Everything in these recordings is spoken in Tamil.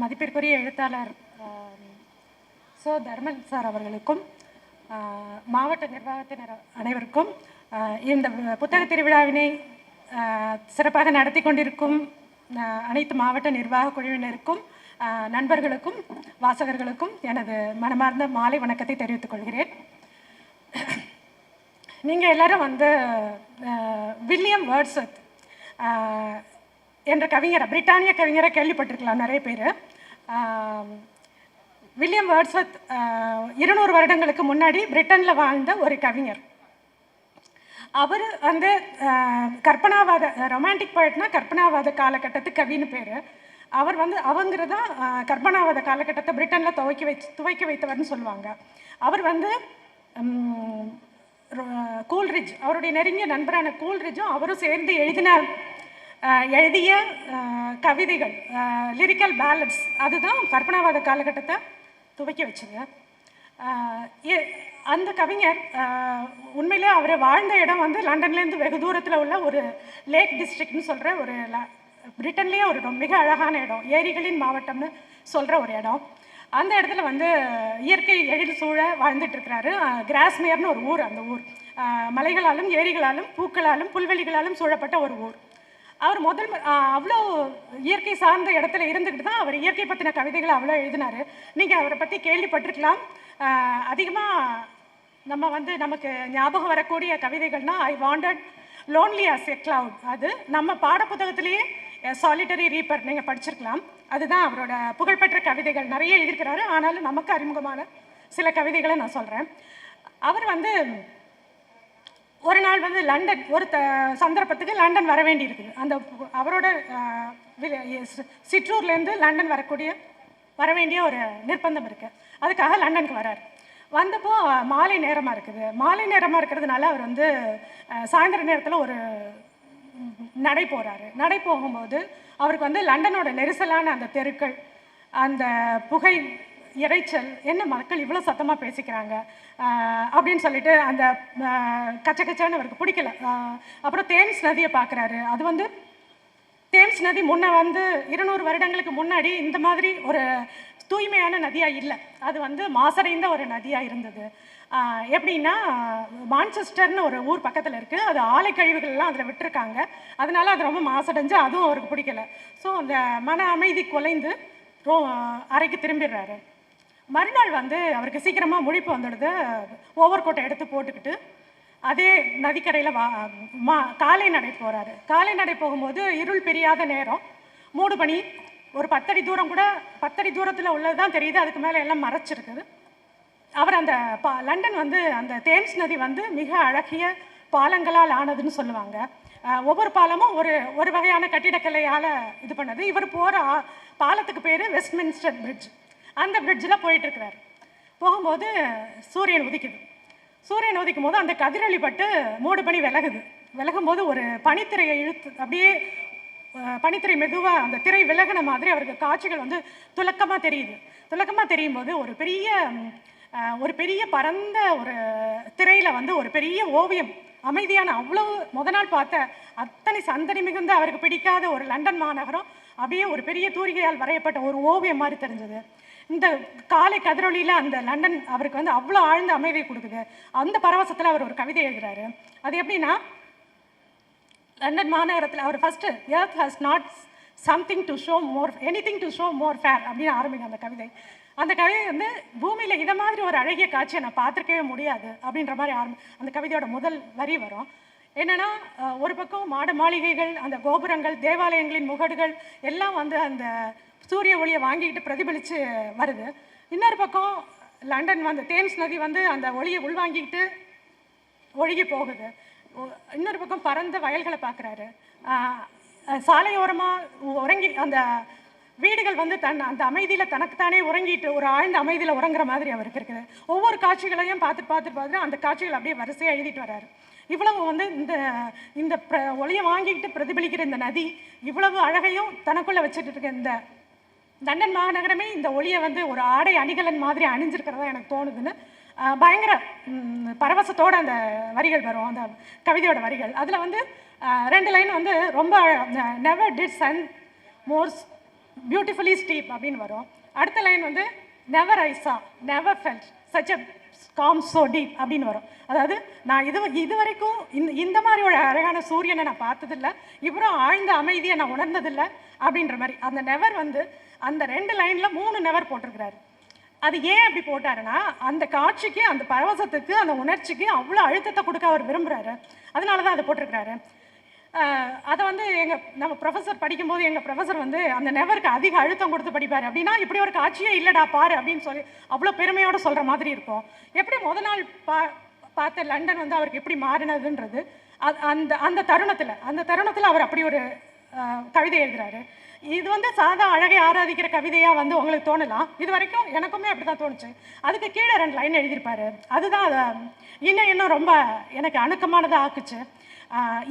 மதிப்பிற்குரிய எழுத்தாளர் தர்மன் சார் அவர்களுக்கும் மாவட்ட நிர்வாகத்தினர் அனைவருக்கும் இந்த புத்தக திருவிழாவினை சிறப்பாக நடத்தி கொண்டிருக்கும் அனைத்து மாவட்ட நிர்வாக குழுவினருக்கும் நண்பர்களுக்கும் வாசகர்களுக்கும் எனது மனமார்ந்த மாலை வணக்கத்தை தெரிவித்துக் கொள்கிறேன். நீங்கள் எல்லாரும் வில்லியம் வேர்ட்ஸ்வர்த் என்ற கவிஞரை, பிரிட்டானிய கவிஞரை கேள்விப்பட்டிருக்கலாம் நிறைய பேர். வில்லியம் வேர்ட்ஸ்வர்த் 200 வருடங்களுக்கு முன்னாடி பிரிட்டனில் வாழ்ந்த ஒரு கவிஞர். அவர் கற்பனாவாத ரொமான்டிக் போய்ட்னா கற்பனாவாத காலகட்டத்து கவின்னு பேர். அவர் அவங்கிறதான் கற்பனாவாத காலகட்டத்தை பிரிட்டனில் துவக்கி வைத்தவர்னு சொல்லுவாங்க. அவர் கூல்ரிட்ஜ், அவருடைய நெருங்கிய நண்பரான கூல்ரிட்ஜும் அவரும் சேர்ந்து எழுதிய கவிதைகள், லிரிக்கல் பேலட்ஸ், அதுதான் கற்பனாவாத காலகட்டத்தை துவக்கி வச்சுங்க. அந்த கவிஞர் உண்மையிலே அவர் வாழ்ந்த இடம் லண்டன்லேருந்து வெகு தூரத்தில் உள்ள ஒரு லேக் டிஸ்ட்ரிக்ட்னு சொல்கிற ஒரு பிரிட்டன்லேயே ஒரு மிக அழகான இடம், ஏரிகளின் மாவட்டம்னு சொல்கிற ஒரு இடம். அந்த இடத்துல இயற்கை எழில் சூழ வாழ்ந்துட்டுருக்கிறாரு. கிராஸ்மேர்னு ஒரு ஊர். அந்த ஊர் மலைகளாலும் ஏரிகளாலும் பூக்களாலும் புல்வெளிகளாலும் சூழப்பட்ட ஒரு ஊர். அவர் அவ்வளோ இயற்கை சார்ந்த இடத்துல இருந்துக்கிட்டு தான் அவர் இயற்கை பற்றின கவிதைகளை அவ்வளோ எழுதினார். நீங்கள் அவரை பற்றி கேள்விப்பட்டிருக்கலாம். அதிகமாக நமக்கு ஞாபகம் வரக்கூடிய கவிதைகள்னால் I wandered lonely as a cloud, அது நம்ம பாடப்புத்தகத்திலேயே சாலிட்டரி ரீப்பர் நீங்கள் படிச்சிருக்கலாம். அதுதான் அவரோட புகழ்பெற்ற கவிதைகள். நிறைய எழுதியிருக்கிறாரு, ஆனாலும் நமக்கு அறிமுகமான சில கவிதைகளை நான் சொல்கிறேன். அவர் ஒரு நாள் லண்டன் ஒரு சந்தர்ப்பத்துக்கு லண்டன் வர வேண்டி இருக்குது. அந்த அவரோட சிற்றூர்லேருந்து லண்டன் வர வேண்டிய ஒரு நிர்பந்தம் இருக்குது. அதுக்காக லண்டனுக்கு வரார். வந்தப்போ மாலை நேரமாக இருக்குது. மாலை நேரமாக இருக்கிறதுனால அவர் சாயந்தர நேரத்தில் ஒரு நடை போகிறாரு. நடை போகும்போது அவருக்கு லண்டனோட நெரிசலான அந்த தெருக்கள், அந்த புகை இறைச்சல், என்ன மக்கள் இவ்வளோ சத்தமாக பேசிக்கிறாங்க அப்படின்னு சொல்லிட்டு அந்த கச்சக்கச்சான்னு அவருக்கு பிடிக்கல. அப்புறம் தேம்ஸ் நதியை பார்க்குறாரு. அது தேம்ஸ் நதி முன்ன 200 வருடங்களுக்கு முன்னாடி இந்த மாதிரி ஒரு தூய்மையான நதியாக இல்லை. அது மாசடைந்த ஒரு நதியாக இருந்தது. எப்படின்னா, மான்செஸ்டர்னு ஒரு ஊர் பக்கத்தில் இருக்குது. அது ஆலை கழிவுகள்லாம் அதில் விட்டுருக்காங்க. அதனால அது ரொம்ப மாசடைஞ்சு அதுவும் அவருக்கு பிடிக்கல. ஸோ அந்த மன அமைதி குலைந்து அறைக்கு திரும்பிடுறாரு. மறுநாள் அவருக்கு சீக்கிரமாக முழிப்பு வந்துடுது. ஓவர் கோட்டை எடுத்து போட்டுக்கிட்டு அதே நதிக்கரையில் காலை நடை போகிறாரு. காலை நடை போகும்போது இருள் பிரியாத நேரம், மூடு பனி, ஒரு 10 அடி தூரம் கூட 10 அடி தூரத்தில் உள்ளது தான் தெரியுது. அதுக்கு மேலே எல்லாம் மறைச்சிருக்குது. அவர் லண்டன் அந்த தேம்ஸ் நதி மிக அழகிய பாலங்களால் ஆனதுன்னு சொல்லுவாங்க. ஒவ்வொரு பாலமும் ஒரு வகையான கட்டிடக்கலையால் இது பண்ணது. இவர் போகிற பாலத்துக்கு பேர் வெஸ்ட்மின்ஸ்டர் பிரிட்ஜ். அந்த பிரிட்ஜில் போயிட்டுருக்கிறார். போகும்போது சூரியன் உதிக்குது. சூரியன் உதிக்கும் போது அந்த கதிரொளிப்பட்டு மூடு பனி விலகும்போது ஒரு பனித்திரையை அப்படியே பனித்திரை மெதுவாக அந்த திரை விலகின மாதிரி அவருக்கு காட்சிகள் துலக்கமாக தெரியுது. துலக்கமாக தெரியும் போது ஒரு பெரிய பரந்த ஒரு திரையில் ஒரு பெரிய ஓவியம், அமைதியான, அவ்வளவு நாள் பார்த்த அத்தனை சந்தடி மிகுந்த அவருக்கு பிடிக்காத ஒரு லண்டன் மாநகரம் அப்படியே ஒரு பெரிய தூரிகையால் வரையப்பட்ட ஒரு ஓவியம் மாதிரி தெரிஞ்சது. இந்த காலை கதிரொலியில் அந்த லண்டன் அவருக்கு அவ்வளோ ஆழ்ந்த அமைதியை கொடுக்குது. அந்த பரவசத்தில் அவர் ஒரு கவிதை எழுதுகிறாரு. அது எப்படின்னா, லண்டன் மாநகரத்தில் அவர் first earth has not something to show more anything to show more fair அப்படின்னு ஆரம்பிங்க அந்த கவிதை. அந்த கவிதை பூமியில் இதை மாதிரி ஒரு அழகிய காட்சியை நான் பார்த்துருக்கவே முடியாது அப்படின்ற மாதிரி அந்த கவிதையோட முதல் வரி வரும். என்னென்னா, ஒரு பக்கம் மாட மாளிகைகள், அந்த கோபுரங்கள், தேவாலயங்களின் முகடுகள் எல்லாம் அந்த சூரிய ஒளியை வாங்கிக்கிட்டு பிரதிபலித்து வருது. இன்னொரு பக்கம் லண்டன் தேம்ஸ் நதி அந்த ஒளியை உள்வாங்கிக்கிட்டு ஒழுகி போகுது. இன்னொரு பக்கம் பரந்த வயல்களை பார்க்குறாரு. சாலையோரமாக உறங்கி அந்த வீடுகள் அந்த அமைதியில் தனக்குத்தானே உறங்கிட்டு ஒரு ஆழ்ந்த அமைதியில் உறங்குற மாதிரி அவருக்கு இருக்குது. ஒவ்வொரு காட்சிகளையும் பார்த்து அந்த காட்சிகள் அப்படியே வரிசையாக எழுதிட்டு வர்றாரு. இவ்வளவு இந்த ஒளியை வாங்கிக்கிட்டு பிரதிபலிக்கிற இந்த நதி இவ்வளவு அழகையும் தனக்குள்ளே வச்சுட்டு இருக்க இந்த லண்டன் மாநகரமே இந்த ஒளியை ஒரு ஆடை அணிகலன் மாதிரி அணிஞ்சிருக்கிறதா எனக்கு தோணுதுன்னு பயங்கர பரவசத்தோடு அந்த வரிகள் வரும், அந்த கவிதையோட வரிகள். அதில் 2 லைன் ரொம்ப never did sun more beautifully steep அப்படின்னு வரும். அடுத்த லைன் வந்து never I saw never felt such a calm so deep அப்படின்னு வரும். அதாவது நான் இது வரைக்கும் இந்த மாதிரி ஒரு அழகான சூரியனை நான் பார்த்ததில்லை, இவ்வளோ ஆழ்ந்த அமைதியை நான் உணர்ந்ததில்லை அப்படின்ற மாதிரி. அந்த நெவர் வந்து அந்த 2 லைனில் 3 நெவர் போட்டிருக்கிறாரு. அது ஏன் அப்படி போட்டாருன்னா, அந்த காட்சிக்கு, அந்த பரவசத்துக்கு, அந்த உணர்ச்சிக்கு அவ்வளோ அழுத்தத்தை கொடுக்க அவர் விரும்புகிறாரு. அதனால தான் அதை போட்டிருக்கிறாரு. அதை வந்து நம்ம ப்ரொஃபஸர் படிக்கும்போது எங்கள் ப்ரொஃபஸர் வந்து அந்த நெவருக்கு அதிக அழுத்தம் கொடுத்து படிப்பார். அப்படின்னா இப்படி ஒரு காட்சியே இல்லைடா பாரு அப்படின்னு சொல்லி அவ்வளோ பெருமையோடு சொல்கிற மாதிரி இருக்கும். எப்படி நாள் பார்த்த லண்டன் வந்து அவருக்கு எப்படி மாறினதுன்றது அந்த அந்த தருணத்தில் அவர் அப்படி ஒரு கவிதை எழுதுகிறாரு. இது வந்து சாதா அழகை ஆராதிக்கிற கவிதையாக வந்து உங்களுக்கு தோணலாம். இது வரைக்கும் எனக்குமே அப்படி தான் தோணுச்சு. அதுக்கு கீழே 2 லைன் எழுதியிருப்பார். அதுதான் அதை இன்னும் ரொம்ப எனக்கு அணுக்கமானதாக ஆக்குச்சு.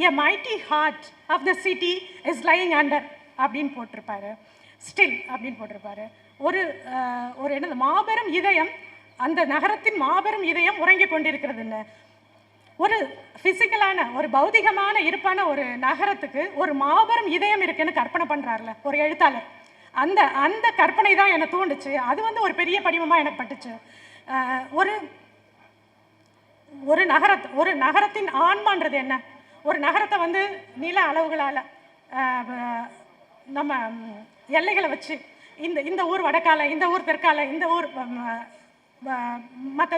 A mighty heart of the city is lying under அப்படின்னு போட்டிருப்பாரு. ஸ்டில் அப்படின்னு போட்டிருப்பாரு. ஒரு என்னது மாபெரும் இதயம், அந்த நகரத்தின் மாபெரும் இதயம் உறங்கி கொண்டிருக்கிறதுன்னு. ஒரு ஃபிசிக்கலான, ஒரு பௌதிகமான இருப்பான ஒரு நகரத்துக்கு ஒரு மாபெரும் இதயம் இருக்குன்னு கற்பனை பண்ணுறாருல ஒரு எழுத்தாளர். அந்த அந்த கற்பனை தான் என்னை தூண்டுச்சு. அது வந்து ஒரு பெரிய படிமமாக எனக்கு பட்டுச்சு. ஒரு நகரத்தின் ஆன்மான்றது என்ன? ஒரு நகரத்தை வந்து நில அளவுகளால், நம்ம எல்லைகளை வச்சு, இந்த ஊர் வடக்கால, இந்த ஊர் தெற்கால, இந்த ஊர் மற்ற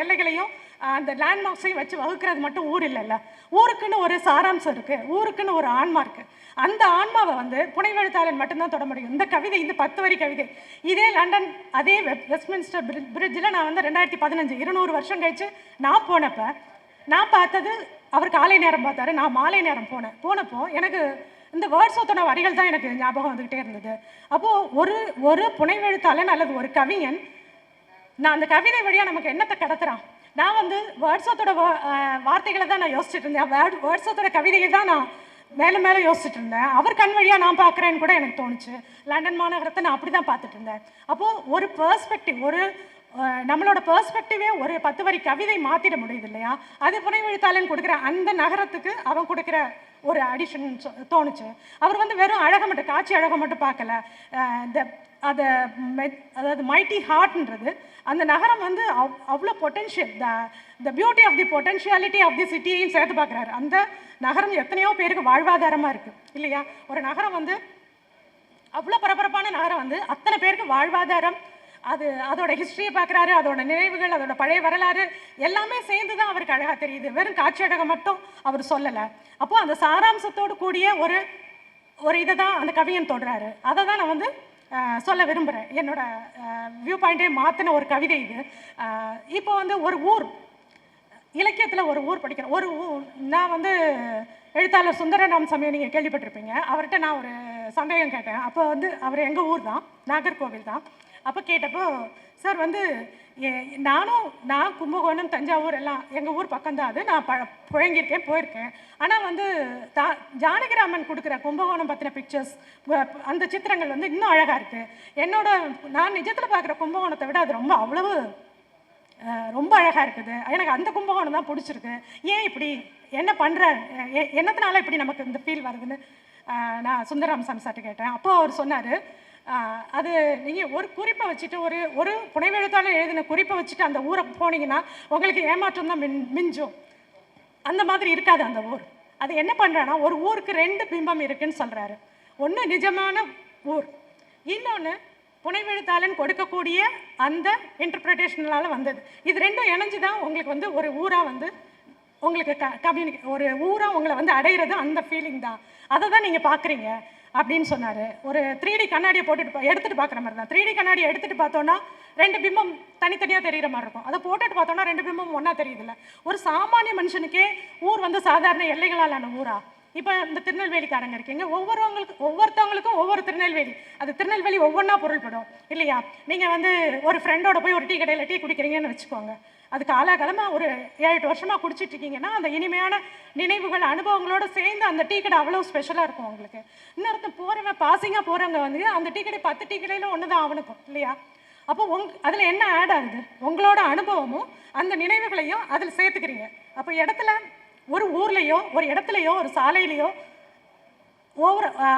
எல்லைகளையும் அந்த லேண்ட்மார்க்ஸையும் வச்சு வகுக்கிறது மட்டும் ஊர் இல்லைல்ல. ஊருக்குன்னு ஒரு சாராம்சம் இருக்குது, ஊருக்குன்னு ஒரு ஆன்மா இருக்குது. அந்த ஆன்மாவை வந்து புனைவெழுத்தாளன் மட்டும்தான் தொட முடியும். இந்த கவிதை, இந்த 10 வரி கவிதை இதே லண்டன், அதே வெஸ்ட்மின்ஸ்டர் பிரிட்ஜில் நான் வந்து 2015 200 வருஷம் கழிச்சு நான் போனப்போ நான் பார்த்தது, அவர் காலை நேரம் பார்த்தாரு, நான் மாலை நேரம் போனப்போ எனக்கு இந்த வேர்ட்ஸோத்தோட வரிகள் தான் எனக்கு ஞாபகம் வந்துக்கிட்டே இருந்தது. அப்போது ஒரு புனைவெழுத்தாளன் அல்லது ஒரு கவிஞன் நான் அந்த கவிதை வழியாக நமக்கு என்னத்தை கடத்துறான். நான் வந்து வேர்ட்ஸோத்தோட வார்த்தைகளை தான் நான் யோசிச்சுட்டு இருந்தேன். வேர்ட்ஸோத்தோட கவிதையை தான் நான் மேலே யோசிச்சுட்டு இருந்தேன். அவர் கண் வழியாக நான் பார்க்குறேன்னு கூட எனக்கு தோணுச்சு. லண்டன் மாநகரத்தை நான் அப்படி தான் பார்த்துட்டு இருந்தேன். அப்போது ஒரு பெர்ஸ்பெக்டிவ், நம்மளோட பெர்ஸ்பெக்டிவே ஒரு 10 வரி கவிதை மாற்றிட முடியுது இல்லையா? அது புனைவெழுத்தாளன் கொடுக்குற அந்த நகரத்துக்கு அவன் கொடுக்குற ஒரு அடிஷன் தோணுச்சு. அவர் வந்து வெறும் அழகை மட்டும், காட்சி அழகை மட்டும் பார்க்கல. அதாவது மைட்டி ஹார்ட்ன்றது, அந்த நகரம் வந்து அவ்வளோ potential, the beauty of the potentiality of the சிட்டியையும் சேர்த்து பார்க்குறாரு. அந்த நகரம் எத்தனையோ பேருக்கு வாழ்வாதாரமாக இருக்குது இல்லையா? ஒரு நகரம் வந்து அவ்வளோ பரபரப்பான நகரம் வந்து அத்தனை பேருக்கு வாழ்வாதாரம், அதோட ஹிஸ்ட்ரியை பார்க்குறாரு, அதோட நினைவுகள், அதோட பழைய வரலாறு எல்லாமே சேர்ந்து தான் அவருக்கு அழகாக தெரியுது. வெறும் காட்சி அழகை மட்டும் அவர் சொல்லலை. அப்போது அந்த சாராம்சத்தோடு கூடிய ஒரு இதை தான் அந்த கவிஞன் தொடுறாரு. அதை தான் நான் வந்து சொல்ல விரும்புகிறேன். என்னோட வியூ பாயிண்டே மாற்றின ஒரு கவிதை இது. இப்போ வந்து ஒரு ஊர் இலக்கியத்தில் ஒரு ஊர் படிக்கிறேன். நான் வந்து எழுத்தாளர் சுந்தரராம் சமயம் நீங்கள் கேள்விப்பட்டிருப்பீங்க. அவர்கிட்ட நான் ஒரு சந்தேகம் கேட்டேன். அப்போ வந்து அவர் எங்கள் ஊர் தான், நாகர்கோவில் தான். அப்போ கேட்டப்போ, சார் வந்து நான் கும்பகோணம், தஞ்சாவூர் எல்லாம் எங்கள் ஊர் பக்கம்தான். அது நான் புழங்கியிருக்கேன், போயிருக்கேன். ஆனால் வந்து ஜானகிராமன் கொடுக்குற கும்பகோணம் பற்றின பிக்சர்ஸ், அந்த சித்திரங்கள் வந்து இன்னும் அழகாக இருக்குது. நான் நிஜத்தில் பார்க்குற கும்பகோணத்தை விட அது ரொம்ப அழகாக இருக்குது. எனக்கு அந்த கும்பகோணம் தான் பிடிச்சிருக்கு. ஏன் இப்படி என்ன பண்ணுற, என்னத்தினால இப்படி நமக்கு இந்த ஃபீல் வருதுன்னு நான் சுந்தரராமசாமி சார்ட்டு கேட்டேன். அப்போது அவர் சொன்னார், அது நீங்கள் ஒரு குறிப்பை வச்சுட்டு, ஒரு புனைவெழுத்தாளர் எழுதின குறிப்பை வச்சுட்டு அந்த ஊரை போனீங்கன்னா உங்களுக்கு ஏமாற்றம் தான் மிஞ்சும். அந்த மாதிரி இருக்காது அந்த ஊர். அது என்ன பண்ணுறான்னா, ஒரு ஊருக்கு 2 பிம்பம் இருக்குன்னு சொல்கிறாரு. ஒன்று நிஜமான ஊர், இன்னொன்று புனைவெழுத்தாளன் கொடுக்கக்கூடிய அந்த இன்டர்பிரிட்டேஷனால் வந்தது. இது 2ம் இணைஞ்சு தான் உங்களுக்கு வந்து ஒரு ஊராக வந்து உங்களுக்கு ஒரு ஊராக உங்களை வந்து அடையிறது அந்த ஃபீலிங் தான். அதை தான் நீங்கள் பார்க்குறீங்க அப்படின்னு சொன்னார். ஒரு 3D கண்ணாடியை எடுத்துகிட்டு பார்க்குற மாதிரி தான். 3D கண்ணாடியை எடுத்துகிட்டு பார்த்தோன்னா 2 பிம்பம் தனித்தனியாக தெரிகிற மாதிரி இருக்கும். அதை போட்டுட்டு பார்த்தோன்னா 2 பிம்பம் ஒன்றா தெரியுதுல்ல. ஒரு சாமானிய மனுஷனுக்கே ஊர் வந்து சாதாரண எல்லைகளாலான ஊரா? இப்போ இந்த திருநெல்வேலிக்காரங்க இருக்கீங்க, ஒவ்வொருத்தவங்களுக்கும் ஒவ்வொரு திருநெல்வேலி, அது திருநெல்வேலி ஒவ்வொன்றா பொருள்படும் இல்லையா? நீங்கள் வந்து ஒரு ஃப்ரெண்டோட போய் ஒரு டீ கடையில் டீ குடிக்கிறீங்கன்னு வச்சுக்கோங்க. அது காலகாலமாக ஒரு 7-8 வருஷமாக குடிச்சிட்டு இருக்கீங்கன்னா அந்த இனிமையான நினைவுகள், அனுபவங்களோடு சேர்ந்து அந்த டீ கடை அவ்வளோ ஸ்பெஷலாக இருக்கும் உங்களுக்கு. இன்னொருத்தன் போகிறவன், பாசிங்காக போகிறவங்க வந்து அந்த டீ கடை 10 டீ கடையில் ஒன்று தான் அவனுக்கும் இல்லையா? அப்போ அதில் என்ன ஆட் ஆகுது? உங்களோட அனுபவமும் அந்த நினைவுகளையும் அதில் சேர்த்துக்கிறீங்க. அப்போ ஒரு ஊர்லேயோ, ஒரு இடத்துலையோ, ஒரு சாலையிலையோ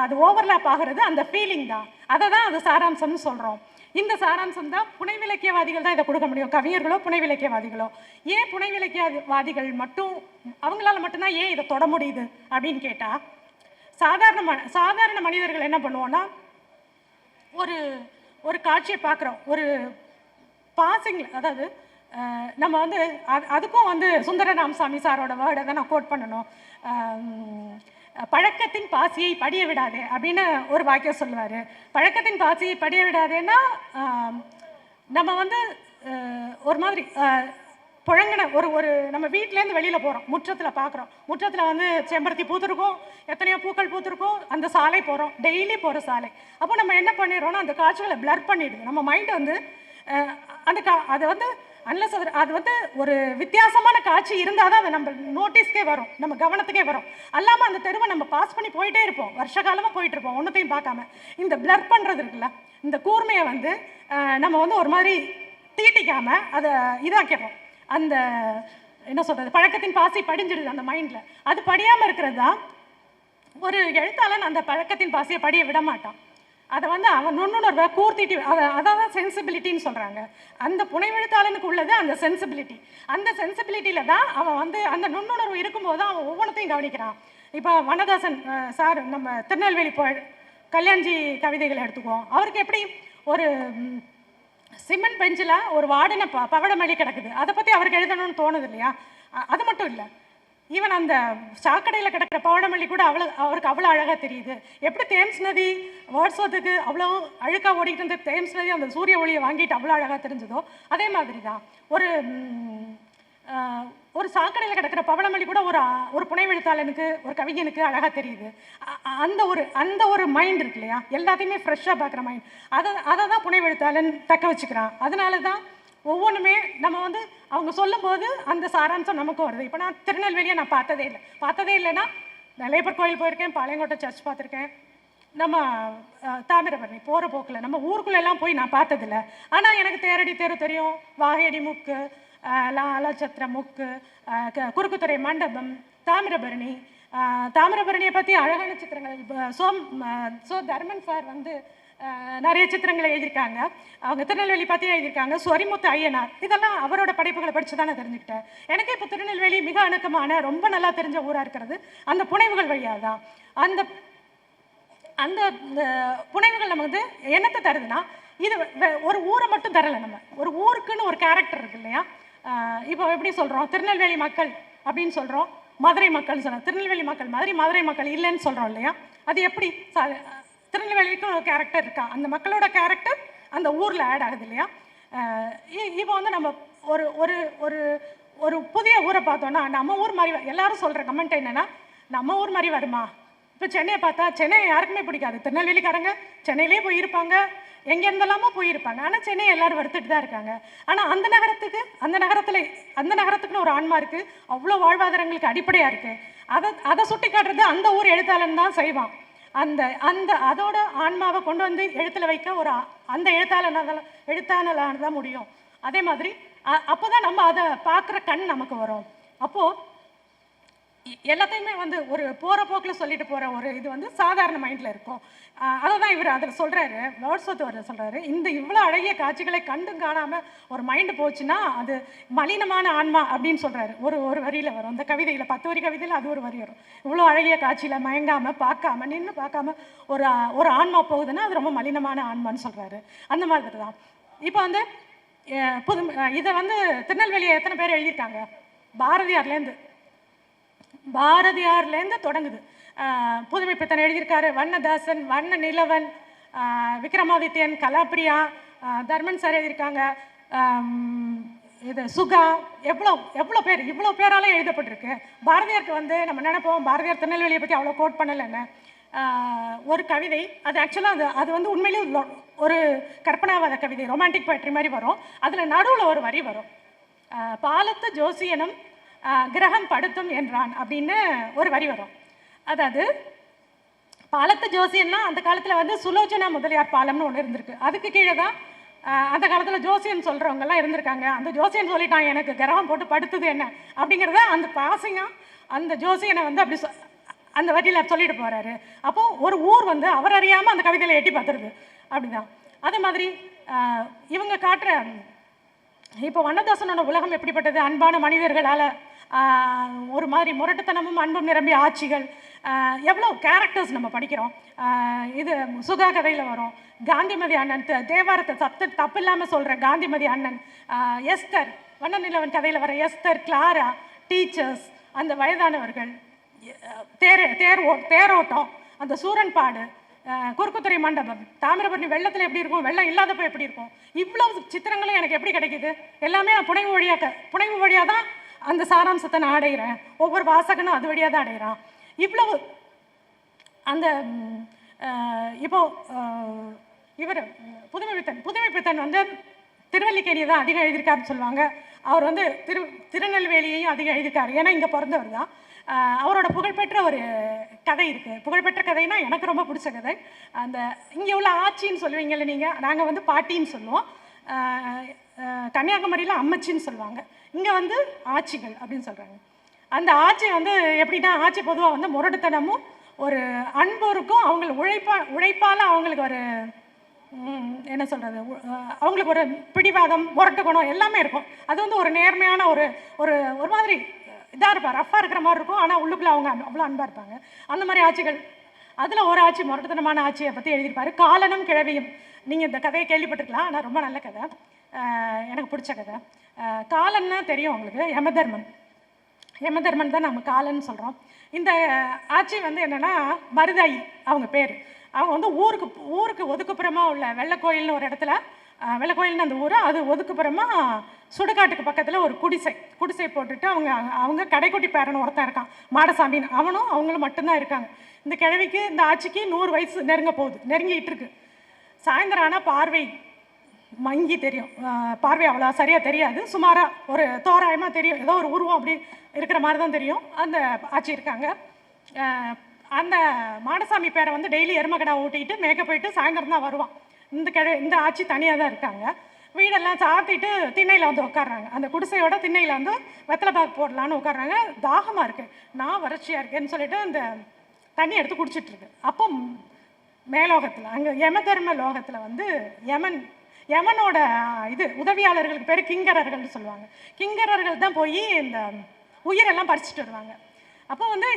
அது ஓவர்லேப் ஆகிறது அந்த ஃபீலிங் தான். அதை தான் அது சாராம்சம்னு சொல்கிறோம். இந்த சாராம்சம் தான் புனைவிலக்கியவாதிகள் தான் இதை கொடுக்க முடியும். கவிஞர்களோ புனைவிலக்கியவாதிகளோ. ஏன் புனைவிலக்கியவாதிகள் மட்டும் அவங்களால மட்டும்தான் ஏன் இதை தொட முடியுது அப்படின்னு கேட்டால், சாதாரண மனிதர்கள் என்ன பண்ணுவோன்னா, ஒரு ஒரு காட்சியை பார்க்குறோம், ஒரு பாசிங்கில், அதாவது நம்ம வந்து அதுக்கும் வந்து சுந்தர ராமசாமி சாரோட வேர்டை தான் நான் கோட் பண்ணணும். பழக்கத்தின் பாசியை படிய விடாதே அப்படின்னு ஒரு வாக்கியம் சொல்லுவார். பழக்கத்தின் பாசியை படிய விடாதேன்னா நம்ம வந்து ஒரு மாதிரி புழங்கின ஒரு நம்ம வீட்டிலேருந்து வெளியில் போகிறோம், முற்றத்தில் பார்க்குறோம், முற்றத்தில் வந்து செம்பருத்தி பூத்துருக்கும், எத்தனையோ பூக்கள் பூத்துருக்கும், அந்த சாலை போகிறோம், டெய்லி போகிற சாலை. அப்போ நம்ம என்ன பண்ணிடுறோம்னா அந்த காட்சிகளை பிளர் பண்ணிடுது நம்ம மைண்டு வந்து. அது வந்து அன்லஸ் அது வந்து ஒரு வித்தியாசமான காட்சி இருந்தால் தான் அது நம்ம நோட்டீஸ்க்கே வரும், நம்ம கவனத்துக்கே வரும். அல்லாமல் அந்த தெருவை நம்ம பாஸ் பண்ணி போயிட்டே இருப்போம், வருஷ காலமாக போயிட்டு இருப்போம், ஒன்றத்தையும் பார்க்காம. இந்த பிளர் பண்ணுறது இருக்குல்ல, இந்த கூர்மையை வந்து நம்ம வந்து ஒரு மாதிரி தீட்டிக்காமல் அதை இதாக்கிறோம். அந்த என்ன சொல்கிறது, பழக்கத்தின் பாசி படிஞ்சிடுது அந்த மைண்டில். அது படியாமல் இருக்கிறது தான் ஒரு எழுத்தாளன் அந்த பழக்கத்தின் பாசியை படிய விட மாட்டான். அதை வந்து அவன் நுண்ணுணர்வை கூர்த்திட்டு அதான் சென்சிபிலிட்டின்னு சொல்கிறாங்க. அந்த புனைவெழுத்தாளனுக்கு உள்ளது அந்த சென்சிபிலிட்டி. அந்த சென்சிபிலிட்டியில் தான் அவன் வந்து அந்த நுண்ணுணர்வு இருக்கும்போது தான் அவன் ஒவ்வொன்றத்தையும் கவனிக்கிறான். இப்போ வண்ணதாசன் சார் நம்ம திருநெல்வேலி கல்யாண்ஜி கவிதைகளை எடுத்துக்குவோம். அவருக்கு எப்படி ஒரு சிமெண்ட் பெஞ்சில் ஒரு வாடின பவழமல்லி கிடக்குது, அதை பற்றி அவருக்கு எழுதணும்னு தோணுது இல்லையா? அது மட்டும் இல்லை, ஈவன் அந்த சாக்கடையில் கிடக்கிற பவழமல்லி கூட அவருக்கு அவ்வளோ அழகாக தெரியுது. எப்படி தேம்ஸ் நதி வேர்ட்ஸ்வர்த்துக்கு அவ்வளோ அழுக்காக ஓடிக்கிட்டு இருந்த தேம்ஸ் நதி அந்த சூரிய ஒளியை வாங்கிட்டு அவ்வளோ அழகாக தெரிஞ்சதோ, அதே மாதிரி தான் ஒரு சாக்கடையில் கிடக்கிற பவளமல்லி கூட ஒரு புனைவெழுத்தாளனுக்கு, ஒரு கவிஞனுக்கு அழகாக தெரியுது. அந்த ஒரு மைண்ட் இருக்கு இல்லையா, எல்லாத்தையுமே ஃப்ரெஷ்ஷாக பார்க்குற மைண்ட், அதை தான் புனைவெழுத்தாளன் தக்க வச்சுக்கிறான். அதனால தான் ஒவ்வொன்றுமே நம்ம வந்து அவங்க சொல்லும்போது அந்த சாராம்சம் நமக்கு வருது. இப்போ நான் திருநெல்வேலியை நான் பார்த்ததே இல்லைன்னா நெல்லையப்பர் கோயில் போயிருக்கேன், பாளையங்கோட்டை சர்ச் பார்த்துருக்கேன், நம்ம தாமிரபரணி போகிற போக்கில் நம்ம ஊருக்குள்ளெல்லாம் போய் நான் பார்த்ததில்ல. ஆனால் எனக்கு தேரடி தெரு தெரியும், வாகேடி முக்கு, லாலச்சத்திர முக்கு, குறுக்குத்துறை மண்டபம், தாமிரபரணியை பற்றி அழகான சித்திரங்கள் சோ தர்மன் சார் வந்து நிறைய சித்திரங்களை எழுதியிருக்காங்க. அவங்க திருநெல்வேலி பற்றி எழுதியிருக்காங்க. சொரிமுத்து ஐயனார், இதெல்லாம் அவரோட படைப்புகளை படித்து தான் நான் தெரிஞ்சுக்கிட்டேன். எனக்கு இப்போ திருநெல்வேலி மிக அணுக்கமான ரொம்ப நல்லா தெரிஞ்ச ஊராக இருக்கிறது அந்த புனைவுகள் வழியாக தான். அந்த புனைவுகள் நம்ம வந்து என்னத்தை தருதுன்னா, இது ஒரு ஊரை மட்டும் தரலை, நம்ம ஒரு ஊருக்குன்னு ஒரு கேரக்டர் இருக்கு இல்லையா. இப்போ எப்படி சொல்கிறோம், திருநெல்வேலி மக்கள் அப்படின்னு சொல்கிறோம், மதுரை மக்கள்னு சொல்கிறோம். திருநெல்வேலி மக்கள் மாதிரி மதுரை மக்கள் இல்லைன்னு சொல்கிறோம் இல்லையா. அது எப்படி, திருநெல்வேலிக்கும் ஒரு கேரக்டர் இருக்கா, அந்த மக்களோட கேரக்டர் அந்த ஊரில் ஆட் ஆகுது இல்லையா. இப்போ வந்து நம்ம ஒரு ஒரு ஒரு ஒரு புதிய ஊரை பார்த்தோன்னா நம்ம ஊர் மாதிரி எல்லாரும் சொல்கிற கமெண்ட் என்னென்னா, நம்ம ஊர் மாதிரி வருமா. இப்போ சென்னையை பார்த்தா சென்னை யாருக்குமே பிடிக்காது. திருநெல்வேலிக்காரங்க சென்னையிலே போயிருப்பாங்க, எங்கேருந்தெல்லாமோ போயிருப்பாங்க, ஆனால் சென்னையை எல்லோரும் வருத்துட்டு தான் இருக்காங்க. ஆனால் அந்த நகரத்துக்குன்னு ஒரு ஆன்மா இருக்குது, அவ்வளோ வாழ்வாதாரங்களுக்கு அடிப்படையாக இருக்குது. அதை சுட்டி காட்டுறது அந்த ஊர் எழுத்தாளன் தான் செய்வான். அதோட ஆன்மாவை கொண்டு வந்து எழுத்தில் வைக்க அந்த எழுத்தாளனால தான் முடியும். அதே மாதிரி அப்போ தான் நம்ம அதை பார்க்குற கண் நமக்கு வரும். அப்போது எல்லாத்தையுமே வந்து ஒரு போகிற போக்கில் சொல்லிட்டு போகிற ஒரு இது வந்து சாதாரண மைண்டில் இருக்கும். அதை தான் இவர் அதில் சொல்கிறாரு, வேர்ட்ஸ்வர்த் சொல்கிறாரு, இவ்வளோ அழகிய காட்சிகளை கண்டும் காணாமல் ஒரு மைண்டு போச்சுன்னா அது மலினமான ஆன்மா அப்படின்னு சொல்கிறாரு. ஒரு வரியில் வரும் அந்த கவிதையில், 10 வரி கவிதையில் அது ஒரு வரி வரும். இவ்வளோ அழகிய காட்சியில் மயங்காமல் பார்க்காம நின்று பார்க்காம ஒரு ஆன்மா போகுதுன்னா அது ரொம்ப மலினமான ஆன்மான்னு சொல்கிறாரு. அந்த மாதிரி தான் இப்போ வந்து இதை வந்து திருநெல்வேலியை எத்தனை பேர் எழுதியிருக்காங்க, பாரதியார்லேருந்து தொடங்குது. புதுமைப்பித்தன் எழுதியிருக்காரு, வண்ணதாசன், வண்ண நிலவன், விக்ரமாதித்யன், கலாப்ரியா, தர்மன் சார் எழுதியிருக்காங்க, இது சுகா, இவ்வளோ பேராலே எழுதப்பட்டிருக்கு. பாரதியாருக்கு வந்து நம்ம நினைப்போம் பாரதியார் திருநெல்வேலியை பற்றி அவ்வளோ கோட் பண்ணலைன்னு. ஒரு கவிதை அது ஆக்சுவலாக அது வந்து உண்மையிலேயே ஒரு கற்பனாவாத கவிதை, ரொமான்டிக் போய்ட்ரி மாதிரி வரும். அதில் நடுவில் ஒரு வரி வரும், பாலத்து ஜோசியனும் கிரகம் படுத்தும் என்றான் அப்படின்னு ஒரு வரி வரும். அதாவது பாலத்து ஜோசியன்னா அந்த காலத்தில் வந்து சுலோச்சனா முதலியார் பாலம்னு ஒன்று இருந்திருக்கு. அதுக்கு கீழே தான் அந்த காலத்தில் ஜோசியன் சொல்கிறவங்கெல்லாம் இருந்திருக்காங்க. அந்த ஜோசியன் சொல்லிட்டான் எனக்கு கிரகம் போட்டு படுத்துது என்ன அப்படிங்கிறத அந்த பாசிங்காக அந்த ஜோசியனை வந்து அப்படி அந்த வரியில் சொல்லிட்டு போகிறாரு. அப்போது ஒரு ஊர் வந்து அவர் அறியாமல் அந்த கவிதையில் எட்டி பார்த்துருது. அப்படிதான். அதே மாதிரி இவங்க காட்டுற இப்போ வண்ணதாசனோட உலகம் எப்படிப்பட்டது, அன்பான மனிதர்களால் ஒரு மாதிரி முரட்டுத்தனமும் அன்பும் நிரம்பிய ஆட்சிகள், எவ்வளோ கேரக்டர்ஸ் நம்ம படிக்கிறோம். இது சுகா கதையில் வரும். காந்திமதி அண்ணன் தேவாரத்தை தப்பு இல்லாமல் சொல்கிற காந்திமதி அண்ணன், எஸ்தர் வண்ணநிலவன் கதையில் வர எஸ்தர், கிளாரா, டீச்சர்ஸ், அந்த வயதானவர்கள், தேரோட்டம், அந்த சூரன்பாடு, குறுக்குத்துறை மண்டபம், தாமிரபரணி வெள்ளத்தில் எப்படி இருக்கும், வெள்ளம் இல்லாதப்போ எப்படி இருக்கும், இவ்வளவு சித்திரங்களும் எனக்கு எப்படி கிடைக்குது? எல்லாமே நான் புனைவு வழியாக தான் அந்த சாராம்சத்தை நான் அடைகிறேன். ஒவ்வொரு வாசகனும் அது வழியாக தான் அடைகிறான். இவ்வளவு அந்த இப்போ இவர் புதுமைப்பித்தன் வந்து திருவல்லிக்கேணியை தான் அதிகம் எழுதியிருக்காருன்னு சொல்லுவாங்க. அவர் வந்து திருநெல்வேலியையும் அதிகம் எழுதியிருக்காரு. ஏன்னா இங்கே பிறந்தவர் தான். அவரோட புகழ்பெற்ற ஒரு கதை இருக்குது. புகழ்பெற்ற கதைனா எனக்கு ரொம்ப பிடிச்ச கதை. அந்த இங்கே உள்ள ஆட்சின்னு சொல்லுவீங்கள்ல நீங்கள், நாங்கள் வந்து பாட்டின்னு சொல்லுவோம். கன்னியாகுமரியில் அம்மச்சின்னு சொல்லுவாங்க. இங்கே வந்து ஆட்சிகள் அப்படின்னு சொல்கிறாங்க. அந்த ஆட்சி வந்து எப்படின்னா, ஆட்சி பொதுவாக வந்து முரட்டுத்தனமும் ஒரு அன்போருக்கும் உழைப்பால் அவங்களுக்கு ஒரு என்ன சொல்கிறது, அவங்களுக்கு ஒரு பிடிவாதம், முரட்டு குணம் எல்லாமே இருக்கும். அது வந்து ஒரு நேர்மையான ஒரு ஒரு மாதிரி இதாக இருப்பார், ரஃப்பாக இருக்கிற மாதிரி இருக்கும். ஆனால் உள்ளுக்குள்ளே அவங்க அவ்வளோ அன்பாக இருப்பாங்க. அந்த மாதிரி ஆட்சிகள். அதில் ஒரு ஆட்சி முரட்டுத்தனமான ஆட்சியை பற்றி எழுதியிருப்பார். காலனும் கிழவியும். நீங்கள் இந்த கதையை கேள்விப்பட்டிருக்கலாம். ஆனால் ரொம்ப நல்ல கதை, எனக்கு பிடிச்ச கதை. காலன்னா தெரியும் உங்களுக்கு, யமதர்மன் தான் நம்ம காலன்னு சொல்கிறோம். இந்த ஆட்சி வந்து என்னென்னா, மருதாயி அவங்க பேர். அவங்க வந்து ஊருக்கு ஒதுக்குப்புறமாக உள்ள வெள்ளக்கோயில்னு ஒரு இடத்துல, வெள்ளக்கோயில்னு அந்த ஊர், அது ஒதுக்குப்புறமாக சுடுகாட்டுக்கு பக்கத்தில் ஒரு குடிசை போட்டுட்டு அவங்க கடைக்குட்டி பேரன் ஒருத்தன் இருக்கான், மாடசாமின்னு. அவங்களும் மட்டும்தான் இருக்காங்க. இந்த கிழவிக்கு, இந்த ஆட்சிக்கு 100 வயசு நெருங்கிட்டு இருக்கு. சாயந்தரம் ஆனால் பார்வை மங்கி தெரியும். பார்வை அவ்வளோ சரியாக தெரியாது, சுமாராக ஒரு தோராயமாக தெரியும். ஏதோ ஒரு உருவம் அப்படி இருக்கிற மாதிரி தான் தெரியும். அந்த ஆட்சி இருக்காங்க. அந்த மாடசாமி பேரை வந்து டெய்லி எருமக்கடா ஊட்டிக்கிட்டு மேய்க்க போயிட்டு சாயந்தரம் தான் வருவான். இந்த ஆட்சி தனியாக தான் இருக்காங்க. வீடெல்லாம் சாத்திட்டு திண்ணையில் வந்து உட்காடுறாங்க. அந்த குடிசையோட திண்ணையில் வந்து வெத்தலை பாக்கு போடலான்னு உட்காடுறாங்க. தாகமாக இருக்குது, நான் வறட்சியாக இருக்கேன்னு சொல்லிட்டு அந்த தண்ணி எடுத்து குடிச்சிட்ருக்கு. அப்போ மேலோகத்தில், அங்கே யமதர்ம லோகத்தில் வந்து யமனோட உதவியாளர்களுக்கு பேர் கிங்கரர்கள்னு சொல்லுவாங்க. கிங்கரர்கள் தான் போய் இந்த உயிரெல்லாம் பறிச்சுட்டு வருவாங்க. அப்போ வந்து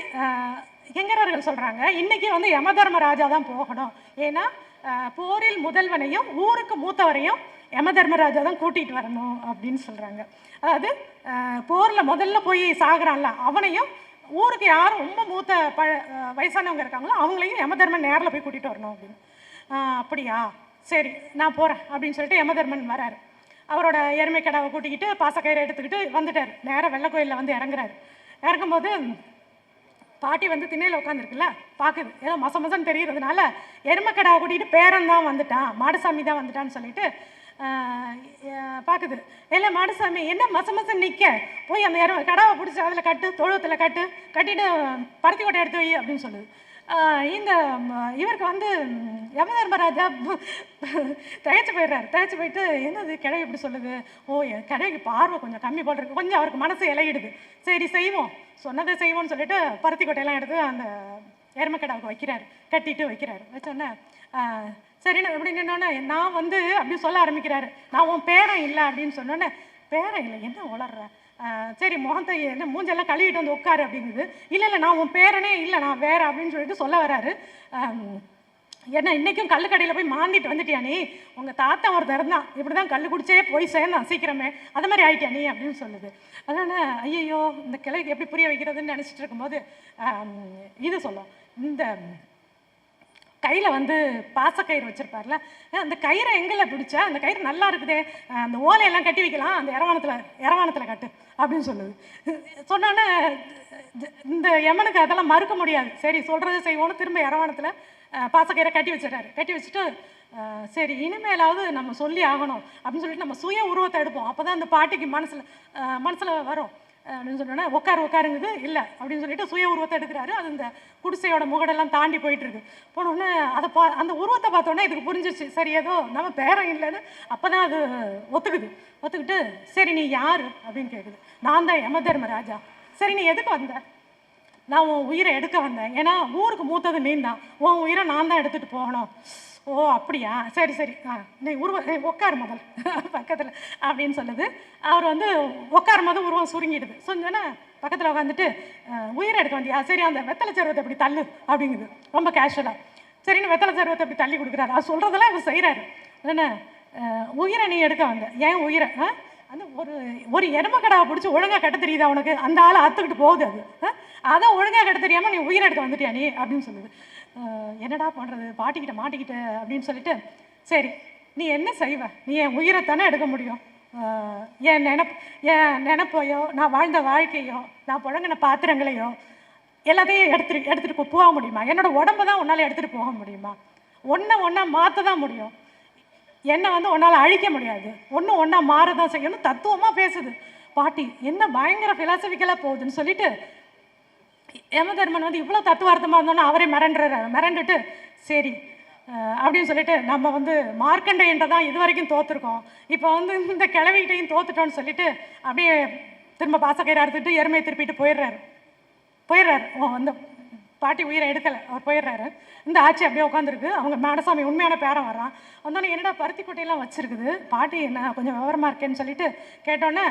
கிங்கரர்கள் சொல்கிறாங்க, இன்றைக்கி வந்து யமதர்மராஜா தான் போகணும். ஏன்னா போரில் முதல்வனையும் ஊருக்கு மூத்தவரையும் யமதர்மராஜா தான் கூட்டிகிட்டு வரணும் அப்படின்னு சொல்கிறாங்க. அதாவது போரில் முதல்ல போய் சாகுறான்ல அவனையும், ஊருக்கு யாரும் ரொம்ப மூத்த வயசானவங்க இருக்காங்களோ அவங்களையும் யமதர்மன் நேரில் போய் கூட்டிகிட்டு வரணும் அப்படின்னு. அப்படியா, சரி நான் போகிறேன் அப்படின்னு சொல்லிட்டு யமதர்மன் வராரு. அவரோட எருமை கடாவை கூட்டிக்கிட்டு பாசக்கயிறை எடுத்துக்கிட்டு வந்துட்டார். நேராக வெள்ளக்கோயிலில் வந்து இறங்கும்போது பாட்டி வந்து திண்ணையில் உட்காந்துருக்குல்ல, பார்க்குது. ஏதோ மசன்னு தெரிகிறதுனால எருமைக்கடாவை கூட்டிகிட்டு பேரன் தான் வந்துட்டான், மாடசாமி தான் வந்துட்டான்னு சொல்லிட்டு பார்க்குது. இல்லை மாடசாமி என்ன மசன்னு நிற்க, போய் அந்த கடாவை பிடிச்சி அதில் தொழுவத்தில் கட்டிட்டு பருத்தி கொட்டை எடுத்து வை அப்படின்னு சொல்லுது. இந்த இவருக்கு வந்து யமதர்மராஜா தகைச்சு போயிட்டு என்னது கிழவி இப்படி சொல்லுது, கிழவிக்கு பார்வை கொஞ்சம் கம்மி போல் இருக்கு, கொஞ்சம் அவருக்கு மனசு இலையிடுது. சரி செய்வோம், சொன்னதை செய்வோம்னு சொல்லிட்டு பருத்தி கொட்டையெல்லாம் எடுத்து அந்த எருமைக்கடாவுக்கு கட்டிட்டு வைக்கிறாரு. வச்சோன்னே சரிண்ணா எப்படி நின்னோன்னே நான் வந்து அப்படின்னு சொல்ல ஆரம்பிக்கிறாரு. நான் உன் பேரன் இல்லை அப்படின்னு சொன்னோன்னே, பேரன் இல்லை என்ன உளர்ற, சரி முகத்தை என்ன மூஞ்செல்லாம் கழுவிட்டு வந்து உட்காரு அப்படிங்குது. இல்லை நான் உன் பேரனே இல்லை, நான் வேற அப்படின்னு சொல்லிட்டு சொல்ல வராரு. ஏன்னா இன்றைக்கும் கல்லுக்கடையில் போய் மாந்திட்டு வந்துட்டியா நீ, உங்கள் தாத்தா ஒருத்தர் இருந்தான் இப்படி தான் கல் குடிச்சே போய் சேர்ந்தான் சீக்கிரமே, அது மாதிரி ஆயிட்டியா நீ அப்படின்னு சொல்லுது. அதனால் ஐயோ இந்த கிளைக்கு எப்படி புரிய வைக்கிறதுன்னு நினச்சிட்டு இருக்கும்போது இது சொல்லும், இந்த கையில் வந்து பாசக்கயிறு வச்சுருப்பார்ல, அந்த கயிறை எங்கெல்லாம் பிடிச்சா, அந்த கயிறு நல்லா இருக்குதே, அந்த ஓலையெல்லாம் கட்டி வைக்கலாம், அந்த இரவானத்தில் கட்டு அப்படின்னு சொல்லுது. சொன்னோன்னே இந்த யமனுக்கு அதெல்லாம் மறுக்க முடியாது. சரி சொல்கிறத செய்வோன்னு திரும்ப இரவானத்தில் பாசக்கயிறை கட்டி வச்சுட்டு சரி இனிமேலாவது நம்ம சொல்லி ஆகணும் அப்படின்னு சொல்லிட்டு நம்ம சுய உருவத்தை எடுப்போம், அப்போ தான் அந்த பாட்டிக்கு மனசில் வரும் அப்படின்னு சொன்னோன்னா உட்காருங்குது. இல்லை அப்படின்னு சொல்லிட்டு சுய உருவத்தை எடுக்கிறாரு. அது இந்த குடிசையோட முகடெல்லாம் தாண்டி போயிட்டுருக்கு. போனோடனே அந்த உருவத்தை பார்த்தோன்னே இதுக்கு புரிஞ்சிச்சு, சரி ஏதோ நம்ம பேரம் இல்லைன்னு. அப்போ தான் அது ஒத்துக்கிட்டு சரி நீ யார் அப்படின்னு கேட்குது. நான் தான் யமதர்மராஜா. சரி நீ எதுக்கு வந்த, நான் உன் உயிரை எடுக்க வந்தேன், ஏன்னா ஊருக்கு மூத்தது நீ தான், உன் உயிரை நான் தான் எடுத்துகிட்டு போகணும். ஓ அப்படியா, சரி சரி, நீ உட்காரு முதல் பக்கத்தில் அப்படின்னு சொல்லுது. அவர் வந்து உட்காரும் போது உருவம் சுருங்கிடுது. சொன்னோன்னே பக்கத்தில் உட்காந்துட்டு உயிரை எடுக்க வந்தியா, சரி அந்த வெத்தலை சருவத்தை இப்படி தள்ளு அப்படிங்குது ரொம்ப கேஷுவலாக. சரின்னு வெத்தலை சருவத்தை அப்படி தள்ளி கொடுக்குறாரு. அவர் சொல்கிறதெல்லாம் இவர் செய்கிறாரு. என்ன உயிரை நீ எடுக்க வந்த, ஏன் உயிரை அந்த ஒரு எருமக்கடாவை பிடிச்சி ஒழுங்காக கட்ட தெரியுதா உனக்கு, அந்த ஆளை அத்துக்கிட்டு போகுது அது, அதை ஒழுங்காக கட்ட தெரியாமல் நீ உயிரை எடுக்க வந்துட்டியா நீ அப்படின்னு சொல்லுது. என்னடா பண்ணுறது, பாட்டிக்கிட்ட மாட்டிக்கிட்ட அப்படின்னு சொல்லிட்டு, சரி நீ என்ன செய்வ, நீ என் உயிரை தானே எடுக்க முடியும், என் நினப்பையோ நான் வாழ்ந்த வாழ்க்கையோ நான் புழங்கின பாத்திரங்களையோ எல்லாத்தையும் எடுத்துகிட்டு போக முடியுமா, என்னோடய உடம்பை தான் உன்னால் எடுத்துகிட்டு போக முடியுமா, ஒன்றா மாற்ற தான் முடியும், என்னை வந்து உன்னால் அழிக்க முடியாது, ஒன்றா மாற தான் செய்யணும், தத்துவமாக பேசுது பாட்டி. என்ன பயங்கர ஃபிலாசபிக்கலாக போகுதுன்னு சொல்லிட்டு யமதர்மன் வந்து இவ்வளோ தத்துவார்த்தமாக இருந்தோன்னா அவரே மிரண்டுட்டு சரி அப்படின்னு சொல்லிட்டு, நம்ம வந்து மார்க்கண்டையன்ட்ட தான் இது வரைக்கும் தோற்றுருக்கோம், இப்போ வந்து இந்த கிழவிகிட்டையும் தோத்துட்டோன்னு சொல்லிட்டு அப்படியே திரும்ப பாசக்கயிறு அறுத்துட்டு எருமையை திருப்பிட்டு போயிடுறாரு. அந்த பாட்டி உயிரை எடுக்கலை, அவர் போயிடுறாரு. இந்த ஆட்சி அப்படியே உட்காந்துருக்கு. அவங்க மேடசாமி உண்மையான பேரன் வர்றான். வந்தோடனே என்னடா பருத்தி கொட்டையெல்லாம் வச்சுருக்குது, பாட்டி என்ன கொஞ்சம் விவரமாக இருக்கேன்னு சொல்லிட்டு கேட்டோன்னே,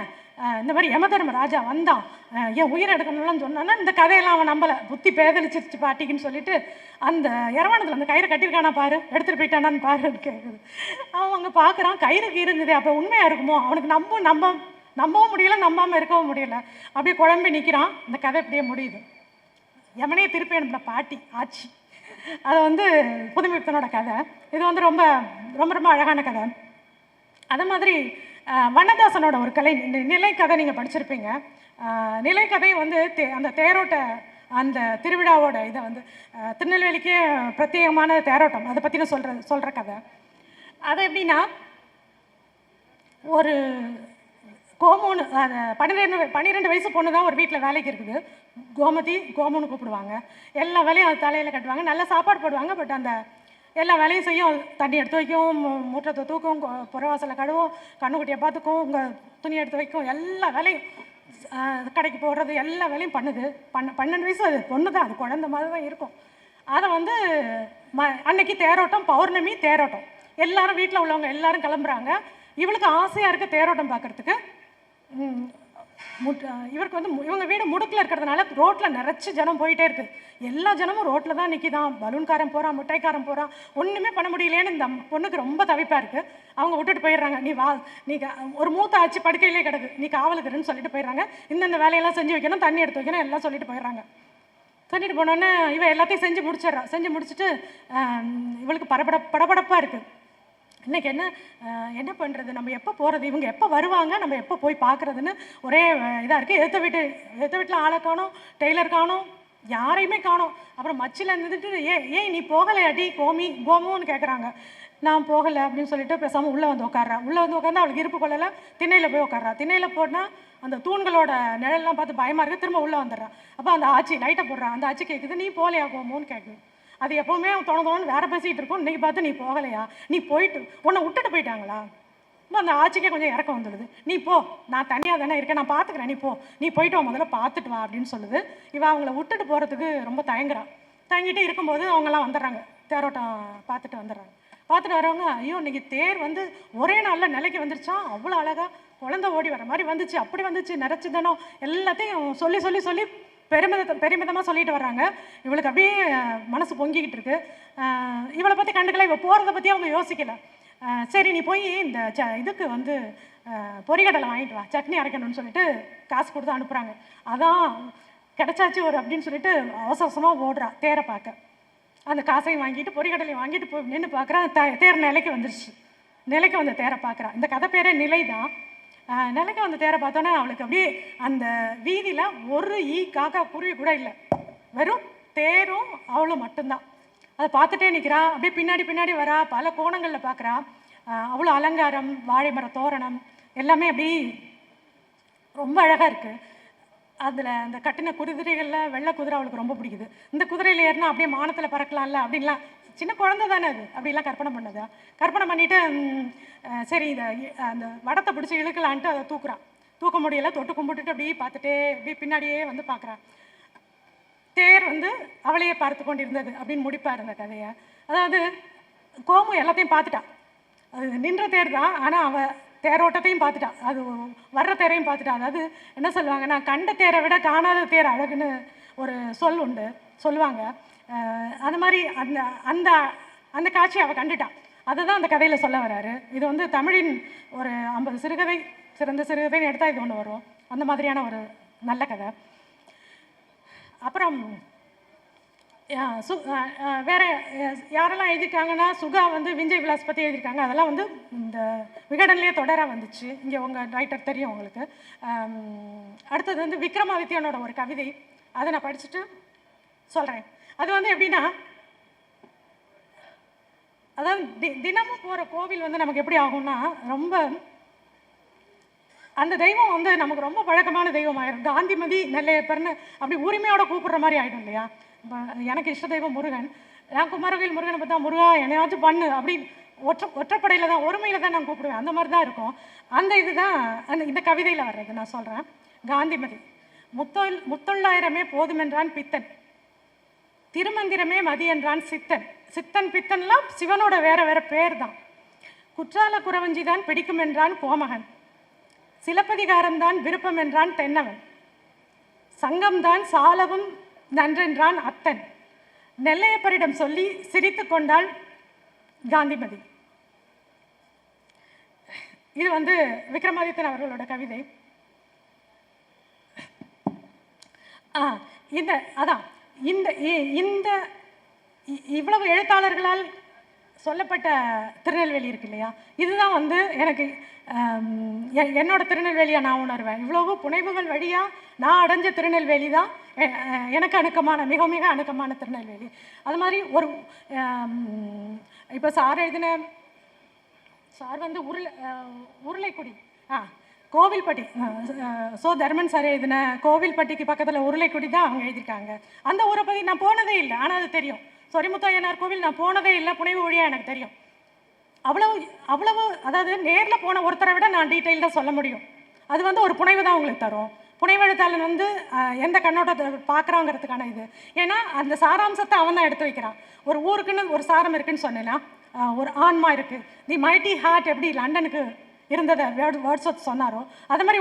இந்த மாதிரி யமதர்ம ராஜா வந்தான், என் உயிரை எடுக்கணும்லாம் சொன்னான்னா இந்த கதையெல்லாம் அவன் நம்பலை, புத்தி பேதலிச்சிருச்சு பாட்டிக்குன்னு சொல்லிட்டு, அந்த இரவானத்தில் அந்த கயிறை கட்டியிருக்கானா பாரு, எடுத்துகிட்டு போயிட்டானான்னு பாருன்னு கேட்குது. அவன் அங்கே பார்க்குறான், கயிறுக்கு இருந்தது, அப்போ உண்மையாக இருக்குமோ, அவனுக்கு நம்பவும் முடியலை, நம்பாமல் இருக்கவும் முடியலை, அப்படியே குழம்பி நிற்கிறான். இந்த கதை இப்படியே முடியுது. யமனே திருப்பி அனுப்பின பாட்டி ஆட்சி. அது வந்து புதுமைப்பித்தனோட கதை. இது வந்து ரொம்ப ரொம்ப ரொம்ப அழகான கதை. அதே மாதிரி வண்ணதாசனோட ஒரு நிலைக்கதை நீங்கள் படிச்சிருப்பீங்க. நிலைக்கதை வந்து அந்த தேரோட்ட அந்த திருவிழாவோட இதை வந்து திருநெல்வேலிக்கே பிரத்யேகமான தேரோட்டம், அதை பற்றின சொல்கிற கதை. அது எப்படின்னா, ஒரு கோமுன்னு 12 வயசு பொண்ணு தான் ஒரு வீட்டில் வேலைக்கு இருக்குது. கோமுன்னு கூப்பிடுவாங்க. எல்லா வேலையும் அது தலையில் கட்டுவாங்க, நல்ல சாப்பாடு போடுவாங்க. பட் அந்த எல்லா வேலையும் செய்யும், தண்ணி எடுத்து வைக்கும், மூட்டத்தை தூக்கும், புறவாசலை கழுவும், கண்ணுக்குட்டியை பார்த்துக்கும், உங்கள் துணி எடுத்து வைக்கும், எல்லா வேலையும் கடைக்கு போடுறது எல்லா வேலையும் பண்ணுது. 12 வயசு அது பொண்ணு தான், அது குழந்த மாதிரி தான் இருக்கும். அதை வந்து அன்னைக்கு தேரோட்டம், பௌர்ணமி தேரோட்டம், எல்லாரும் வீட்டில் உள்ளவங்க எல்லாரும் கிளம்புறாங்க. இவளுக்கு ஆசையாக இருக்குது தேரோட்டம் பார்க்குறதுக்கு. இவருக்கு வந்து இவங்க வீடு முடுக்கில் இருக்கிறதுனால ரோட்டில் நிறைச்சி ஜனம் போயிட்டே இருக்குது. எல்லா ஜனமும் ரோட்டில் தான் நிற்கிதான். பலூன்காரன் போகிறான், மிட்டாய்க்காரன் போகிறான், ஒன்றுமே பண்ண முடியலேன்னு இந்த பொண்ணுக்கு ரொம்ப தவிப்பாக இருக்குது. அவங்க விட்டுட்டு போயிடுறாங்க. நீ ஒரு மூத்த ஆச்சு படுக்கையிலே கிடக்கு, நீ காவலுக்குறன்னு சொல்லிட்டு போயிடுறாங்க. இந்தந்த வேலையெல்லாம் செஞ்சு வைக்கணும், தண்ணி எடுத்து வைக்கணும், எல்லாம் சொல்லிட்டு போயிடுறாங்க. சொல்லிட்டு போனோன்னே இவன் எல்லாத்தையும் செஞ்சு முடிச்சுட்டு இவளுக்கு படபடப்பாக இருக்குது. இன்றைக்கி என்ன பண்ணுறது, நம்ம எப்போ போகிறது, இவங்க எப்போ வருவாங்க, நம்ம எப்போ போய் பார்க்குறதுன்னு ஒரே இதாக இருக்குது. எதிர்த்த வீட்டில் ஆளை காணோம், டெய்லர் காணோம், யாரையுமே காணோம். அப்புறம் மச்சில் இருந்துட்டு ஏன் நீ போகலையாட்டி கோமுன்னு கேட்குறாங்க. நான் போகலை அப்படின்னு சொல்லிட்டு பேசாமல் உள்ளே வந்து உட்காந்து அவளுக்கு இருப்பு கொள்ளலை. திண்ணையில் போய் உட்கார்றா. திண்ணையில் போனால் அந்த தூண்களோட நிழல்லாம் பார்த்து பயமாக இருக்குது. திரும்ப உள்ளே வந்துடுறான். அப்போ அந்த ஆச்சி லைட்டை போடுறான். அந்த ஆச்சி கேட்குது, நீ போகலையா கோமுன்னு கேட்குது. அது எப்போவுமே தோணுன்னு வேறு பேசிகிட்டு இருக்கும். இன்றைக்கி பார்த்து நீ போகலையா, நீ போயிட்டு உன்னை விட்டுட்டு போயிட்டாங்களா. அந்த ஆட்சிக்கே கொஞ்சம் இறக்கம் வந்துடுது. நீ போ, நான் தனியாக தானே இருக்கேன், நான் பார்த்துக்கிறேன், நீ போயிட்டு முதல்ல பார்த்துட்டு வா அப்படின்னு சொல்லுது. இவன் அவங்கள விட்டுட்டு போகிறதுக்கு ரொம்ப தயங்கிட்டு இருக்கும்போது அவங்கெல்லாம் வந்துடுறாங்க. தேரோட்டம் பார்த்துட்டு வந்துடுறாங்க. பார்த்துட்டு வரவங்க, ஐயோ இன்னைக்கு தேர் வந்து ஒரே நாளில் நிலைக்கு வந்துருச்சா, அவ்வளோ அழகாக குழந்தை ஓடி வர மாதிரி வந்துச்சு, அப்படி வந்துச்சு, நிறச்சி தானோ, எல்லாத்தையும் சொல்லி பெருமிதமாக சொல்லிட்டு வர்றாங்க. இவளுக்கு அப்படியே மனசு பொங்கிக்கிட்டு இருக்கு. இவளை பற்றி கண்டுக்கல, இவள் போகிறத பற்றி அவங்க யோசிக்கலை. சரி நீ போய் இந்த இதுக்கு வந்து பொரிகடலை வாங்கிட்டு வா, சட்னி அரைக்கணும்னு சொல்லிட்டு காசு கொடுத்து அனுப்புகிறாங்க. அதான் கிடச்சாச்சு அப்படின்னு சொல்லிட்டு அவசரமாக ஓடுறா தேரை பார்க்க. அந்த காசையும் வாங்கிட்டு பொரிகடலையும் வாங்கிட்டு போய் நின்று பார்க்குறா. தேர் நிலைக்கு வந்துருச்சு. நிலைக்கு வந்த தேரை பார்க்குறா. இந்த கதை பேரே நிலை தான். நிலைக்கு வந்த தேரை பார்த்தோன்னே அவளுக்கு அப்படியே அந்த வீதியில் ஒரு காக்கா குருவி கூட இல்லை, வெறும் தேரும் அவளும் மட்டும்தான். அதை பார்த்துட்டே நிற்கிறா. அப்படியே பின்னாடி வரா. பல கோணங்களில் பார்க்குறா. அவ்வளோ அலங்காரம், வாழை மர தோரணம் எல்லாமே அப்படி ரொம்ப அழகாக இருக்குது. அதில் அந்த கட்டின குதிரைகளில் வெள்ளை குதிரை அவளுக்கு ரொம்ப பிடிக்குது. இந்த குதிரையில் ஏறினா அப்படியே மானத்தில் பறக்கலாம்ல அப்படின்லாம், சின்ன குழந்தை தானே அது, அப்படிலாம் கற்பனை பண்ணிவிட்டு சரி இதை அந்த வடத்தை பிடிச்சி இழுக்கலான்ட்டு அதை தூக்க முடியலை. தொட்டு கும்பிட்டுட்டு அப்படியே பார்த்துட்டே அப்படியே பின்னாடியே வந்து பார்க்குறான். தேர் வந்து அவளையே பார்த்து கொண்டிருந்தது அப்படின்னு முடிப்பார் அந்த கதையை. அதாவது கோமு எல்லாத்தையும் பார்த்துட்டான், அது நின்ற தேர் தான், ஆனால் அவள் தேரோட்டத்தையும் பார்த்துட்டா, அது வர்ற தேரையும் பார்த்துட்டா. அதாவது என்ன சொல்லுவாங்கன்னா, கண்ட தேரை விட காணாத தேர் அழகுன்னு ஒரு சொல் உண்டு சொல்லுவாங்க. அது மாதிரி அந்த அந்த அந்த காட்சியை அவள் கண்டுட்டான். அதை தான் அந்த கதையில் சொல்ல வர்றாரு. இது வந்து தமிழின் ஒரு 50 சிறுகதை சிறந்த சிறுகதைன்னு எடுத்தால் இது ஒன்று வரும். அந்த மாதிரியான ஒரு நல்ல கதை. அப்புறம் வேறு யாரெல்லாம் எழுதியிருக்காங்கன்னா, சுகா வந்து விஞ்சய் விலாஸ் பற்றி எழுதியிருக்காங்க. அதெல்லாம் வந்து இந்த விகடன்லேயே தொடராக வந்துச்சு. இங்கே உங்கள் ரைட்டர் தெரியும் உங்களுக்கு. அடுத்தது வந்து விக்ரமாதித்யனோட ஒரு கவிதை, அதை நான் படிச்சுட்டு சொல்கிறேன். அது வந்து எப்படின்னா, அதாவது தினமும் போகிற கோவில் வந்து நமக்கு எப்படி ஆகும்னா, ரொம்ப அந்த தெய்வம் வந்து நமக்கு ரொம்ப பழக்கமான தெய்வம் ஆயிடும். காந்திமதி நெல்லையப்பர்னு அப்படி உரிமையோட கூப்பிடுற மாதிரி ஆகிடும் இல்லையா? இப்போ எனக்கு இஷ்ட தெய்வம் முருகன், நான் குமாரவேல் முருகனை பார்த்தா முருகா என்னையாச்சும் பண்ணு அப்படி ஒற்றைப்படையில் தான், ஒருமையில் தான் நான் கூப்பிடுவேன். அந்த மாதிரி தான் இருக்கும். அந்த இதுதான் இந்த கவிதையில் வர்றது. நான் சொல்கிறேன். காந்திமதி. முத்தொள்ளாயிரமே போதுமென்றான் பித்தன், திருமந்திரமே மதி என்றான் சித்தன். சித்தன் பித்தன்லாம் சிவனோட வேற வேற பேர் தான். குற்றால குறவஞ்சி தான் பிடிக்கும் என்றான் கோமகன், சிலப்பதிகாரம்தான் விருப்பம் என்றான் தென்னவன், சங்கம்தான் சாலவும் நன்றென்றான் அத்தன், நெல்லையப்பரிடம் சொல்லி சிரித்து கொண்டாள் காந்திமதி. இது வந்து விக்ரமாதித்தன் அவர்களோட கவிதை. இந்த இவ்வளவு எழுத்தாளர்களால் சொல்லப்பட்ட திருநெல்வேலி இருக்கு இல்லையா, இதுதான் வந்து எனக்கு என்னோட திருநெல்வேலியாக நான் உணர்வேன். இவ்வளவு புனைவுகள் வழியாக நான் அடைஞ்ச திருநெல்வேலி தான் எனக்கு அணுக்கமான, மிக மிக அணுக்கமான திருநெல்வேலி. அது மாதிரி ஒரு இப்போ சார் எழுதின, சார் வந்து உருளைக்குடி கோவில்பட்டி, தர்மன் சார் எழுதின கோவில்பட்டிக்கு பக்கத்தில் உருளைக்குடி தான் அவங்க எழுதியிருக்காங்க. அந்த ஊரை பற்றி நான் போனதே இல்லை, ஆனால் அது தெரியும். சொரிமுத்தையனார் கோவில் நான் போனதே இல்லை, புனைவு வழியாக எனக்கு தெரியும். அவ்வளவு அதாவது நேரில் போன ஒருத்தரை விட நான் டீட்டெயில்டாக சொல்ல முடியும். அது வந்து ஒரு புனைவு தான் உங்களுக்கு தரும். புனைவெழுத்தாளன் வந்து எந்த கண்ணோட்டத்தை பார்க்குறாங்கிறதுக்கான இது. ஏன்னா அந்த சாராம்சத்தை அவன் தான் எடுத்து வைக்கிறான். ஒரு ஊருக்குன்னு ஒரு சாரம் இருக்குன்னு சொன்னேன்னா, ஒரு ஆன்மா இருக்குது. தி மைட்டி ஹார்ட் எப்படி லண்டனுக்கு இருந்ததை வேர்ட்ஸ்வொர்த் சொன்னாரோ, அது மாதிரி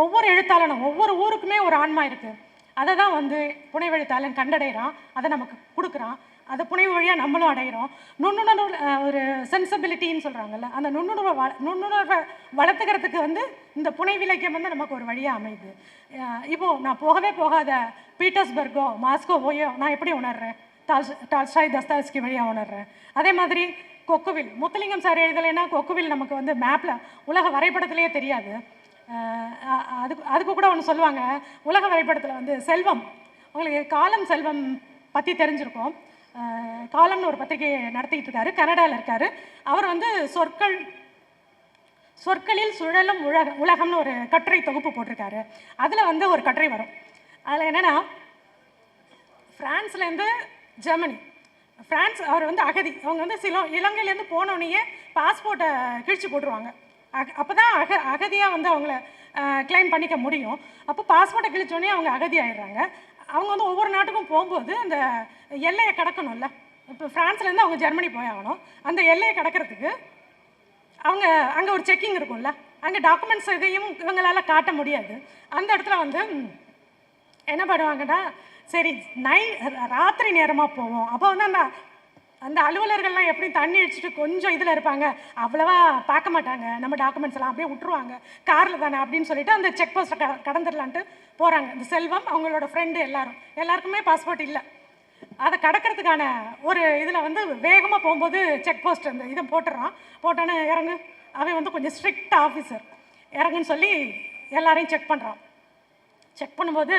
ஒவ்வொரு எழுத்தாளனும் ஒவ்வொரு ஊருக்குமே ஒரு ஆன்மா இருக்குது. அதை தான் வந்து புனைவெழுத்தாளன் கண்டடைகிறான், அதை நமக்கு கொடுக்குறான். அதை புனைவு வழியாக நம்மளும் அடைகிறோம். நுண்ணுணர்வு, ஒரு சென்சிபிலிட்டின்னு சொல்கிறாங்கல்ல, அந்த நுண்ணுணர்வை வளர்த்துக்கிறதுக்கு வந்து இந்த புனைவிலக்கியம் வந்து நமக்கு ஒரு வழியாக அமையுது. இப்போது நான் போகாத பீட்டர்ஸ்பர்கோ மாஸ்கோவோயோ நான் எப்படி உணர்றேன்? டால்ஸ்டாய் தஸ்தாவெஸ்கி வழியாக உணர்றேன். அதே மாதிரி கொக்குவில் முத்துலிங்கம் சார் எழுதலைன்னா கொக்குவில் நமக்கு வந்து மேப்பில் உலக வரைபடத்துலேயே தெரியாது. அதுக்கு கூட ஒன்று சொல்லுவாங்க, உலக வரைபடத்தில் வந்து செல்வம், உங்களுக்கு காலம் செல்வம் பற்றி தெரிஞ்சிருக்கும். காலம்னு ஒரு பத்திரிகையை நடத்திக்கிட்டு இருக்காரு, கனடாவில் இருக்கார். அவர் வந்து சொற்களில் சுழலும் உலகம்னு ஒரு கட்டுரை தொகுப்பு போட்டிருக்காரு. அதில் வந்து ஒரு கட்டுரை வரும். அதில் என்னென்னா, ஃப்ரான்ஸ்லேருந்து ஜெர்மனி, ஃப்ரான்ஸ் அவர் வந்து அகதி, அவங்க வந்து இலங்கையிலேருந்து போனோடனே பாஸ்போர்ட்டை கிழிச்சு போட்டுருவாங்க. அப்போ தான் அகதியாக வந்து அவங்கள கிளைம் பண்ணிக்க முடியும். அப்போ பாஸ்போர்ட்டை கிழிச்சோடனே அவங்க அகதி ஆகிடுறாங்க. அவங்க வந்து ஒவ்வொரு நாட்டுக்கும் போகும்போது அந்த எல்லையை கடக்கணும்ல. இப்போ ஃப்ரான்ஸ்லேருந்து அவங்க ஜெர்மனி போயாகணும். அந்த எல்லையை கடக்கிறதுக்கு அவங்க அங்கே ஒரு செக்கிங் இருக்கும்ல, அங்கே டாக்குமெண்ட்ஸ் இதையும் இவங்களால் காட்ட முடியாது. அந்த இடத்துல வந்து என்ன பண்ணுவாங்கன்னா, சரி ராத்திரி நேரமாக போவோம். அப்போ வந்து அந்த அலுவலர்கள்லாம் எப்படி தண்ணி அடிச்சுட்டு கொஞ்சம் இதில் இருப்பாங்க, அவ்வளவா பார்க்க மாட்டாங்க நம்ம டாக்குமெண்ட்ஸ் எல்லாம், அப்படியே விட்டுருவாங்க, காரில் தானே அப்படின்னு சொல்லிட்டு அந்த செக் போஸ்ட்டை கடந்துடலான்ட்டு போகிறாங்க. இந்த செல்வம் அவங்களோட ஃப்ரெண்டு எல்லாருக்குமே பாஸ்போர்ட் இல்லை. அதை கடக்கிறதுக்கான ஒரு இதில் வந்து வேகமாக போகும்போது செக் போஸ்ட் அந்த இதை போட்டோன்னு இறங்கு, அவன் வந்து கொஞ்சம் ஸ்ட்ரிக்ட் ஆஃபீஸர், இறங்குன்னு சொல்லி எல்லாரையும் செக் பண்ணுறான். செக் பண்ணும்போது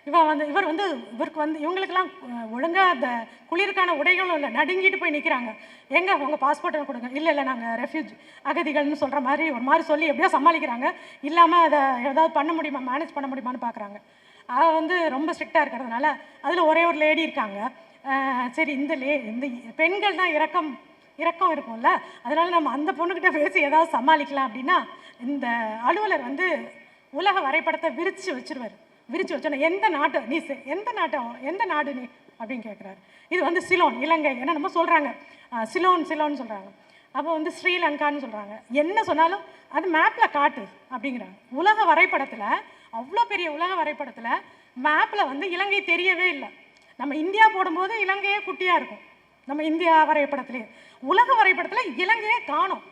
இவருக்கு வந்து இவங்களுக்கெல்லாம் ஒழுங்காக அந்த குளிருக்கான உடைகளும் இல்லை, நடுங்கிட்டு போய் நிற்கிறாங்க. எங்கே உங்கள் பாஸ்போர்ட்டை கொடுங்க, இல்லை நாங்கள் ரெஃப்யூஜ் அகதிகள்னு சொல்கிற மாதிரி ஒரு மாதிரி சொல்லி எப்படியோ சமாளிக்கிறாங்க. இல்லாமல் அதை ஏதாவது பண்ண முடியுமா, மேனேஜ் பண்ண முடியுமான்னு பார்க்குறாங்க. அவள் வந்து ரொம்ப ஸ்ட்ரிக்டாக இருக்கிறதுனால அதில் ஒரே ஒரு லேடி இருக்காங்க. சரி இந்த பெண்கள் தான் இறக்கம் இருக்கும்ல, அதனால் நம்ம அந்த பொண்ணுக்கிட்ட பேசி ஏதாவது சமாளிக்கலாம் அப்படின்னா, இந்த அலுவலர் வந்து உலக வரைபடத்தை விரித்து வச்சுருவார். விரிச்சு வச்சோன்னா எந்த நாட்டு நீ எந்த நாடு நீ அப்படின்னு கேட்குறாரு. இது வந்து சிலோன், இலங்கை என்ன நம்ம சொல்கிறாங்க, சிலோன்னு சொல்கிறாங்க. அப்போ வந்து ஸ்ரீலங்கான்னு சொல்கிறாங்க. என்ன சொன்னாலும் அது மேப்பில் காட்டு அப்படிங்கிறாங்க. உலக வரைபடத்தில், அவ்வளோ பெரிய உலக வரைபடத்தில் மேப்பில் வந்து இலங்கை தெரியவே இல்லை. நம்ம இந்தியா போடும்போது இலங்கையே குட்டியாக இருக்கும், நம்ம இந்தியா வரைபடத்துலேயே. உலக வரைபடத்தில் இலங்கையே காணும்.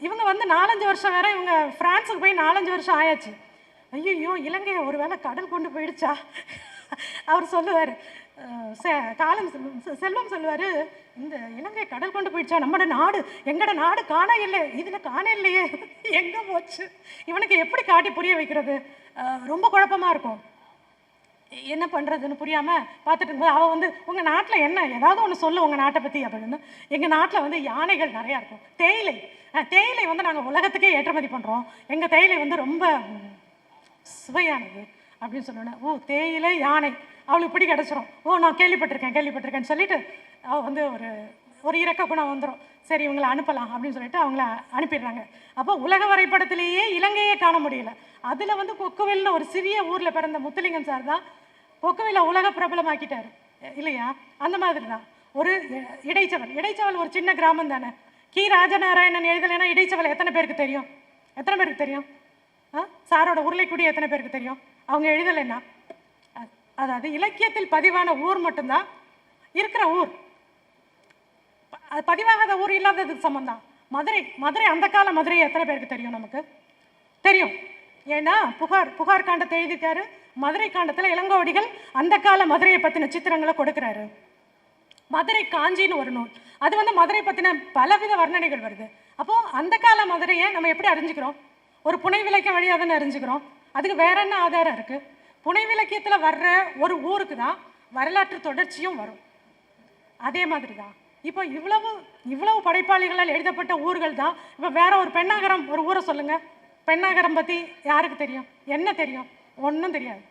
இவங்க வந்து 4-5 வருஷம் வேற, இவங்க ஃப்ரான்ஸுக்கு போய் 4-5 வருஷம் ஆயாச்சு. ஐயோ இலங்கையை ஒரு வேளை கடல் கொண்டு போயிடுச்சா அவர் சொல்லுவார். செல்வம் சொல்லுவார், இந்த இலங்கை கடல் கொண்டு போயிடுச்சா, நம்மளோட நாடு எங்கட நாடு காண இல்லை, இதில் காண இல்லையே, எங்கே போச்சு. இவனுக்கு எப்படி காட்டி புரிய வைக்கிறது, ரொம்ப குழப்பமாக இருக்கும். என்ன பண்ணுறதுன்னு புரியாமல் பார்த்துட்டு இருக்கும்போது அவள் வந்து உங்கள் நாட்டில் என்ன ஏதாவது ஒன்று சொல்லு உங்கள் நாட்டை பற்றி அப்படின்னு. எங்கள் நாட்டில் வந்து யானைகள் நிறையா இருக்கும், தேயிலை வந்து நாங்கள் உலகத்துக்கே ஏற்றுமதி பண்ணுறோம், எங்கள் தேயிலை வந்து ரொம்ப சுவையானது அப்படின்னு சொன்னோன்னே, ஓ தேயிலை யானை அவளுக்கு இப்படி கிடச்சிரும், ஓ நான் கேள்விப்பட்டிருக்கேன்னு சொல்லிட்டு அவள் வந்து ஒரு இறக்க குணம் வந்துடும். சரி இவங்களை அனுப்பலாம் அப்படின்னு சொல்லிட்டு அவங்கள அனுப்பிடுறாங்க. அப்போ உலக வரைபடத்திலேயே இலங்கையே காண முடியல. அதில் வந்து கொக்குவில்னு ஒரு சிறிய ஊரில் பிறந்த முத்துலிங்கம் சார் தான் கொக்குவில உலக பிரபலமாக்கிட்டார் இல்லையா. அந்த மாதிரி தான் ஒரு இடைச்சவல் ஒரு சின்ன கிராமம் தானே. கி ராஜநாராயணன் எழுதலைன்னா இடைச்சவல் எத்தனை பேருக்கு தெரியும்? சாரோட உருளைக்குடி எத்தனை பேருக்கு தெரியும்? அவங்க எழுதலைன்னா, அதாவது இலக்கியத்தில் பதிவான ஊர் மட்டும்தான் இருக்கிற ஊர், பதிவாகாத ஊர் இல்லாததுக்கு சம்பந்தம். மதுரை அந்த கால மதுரை எத்தனை பேருக்கு தெரியும்? நமக்கு தெரியும். ஏன்னா புகார் காண்டத்தை எழுதிட்டாரு. மதுரை காண்டத்தில் இளங்கோவடிகள் அந்த கால மதுரையை பற்றின சித்திரங்களை கொடுக்குறாரு. மதுரை காஞ்சின்னு ஒரு நூல், அது வந்து மதுரை பற்றின பலவித வர்ணனைகள் வருது. அப்போது அந்த கால மதுரையை நம்ம எப்படி அறிஞ்சிக்கிறோம்? ஒரு புனை விளக்கம் வழியாக தானே அறிஞ்சிக்கிறோம். அதுக்கு வேற என்ன ஆதாரம் இருக்குது? புனை விளக்கியத்தில் வர்ற ஒரு ஊருக்கு தான் வரலாற்று தொடர்ச்சியும் வரும். அதே மாதிரி தான் இப்போ இவ்வளவு படைப்பாளிகளால் எழுதப்பட்ட ஊர்கள் தான். இப்போ வேற ஒரு பெண்ணாகரம் ஒரு ஊரை சொல்லுங்கள், பெண்ணாகரம் பற்றி யாருக்கு தெரியும்? என்ன தெரியும்? ஒன்றும் தெரியாது.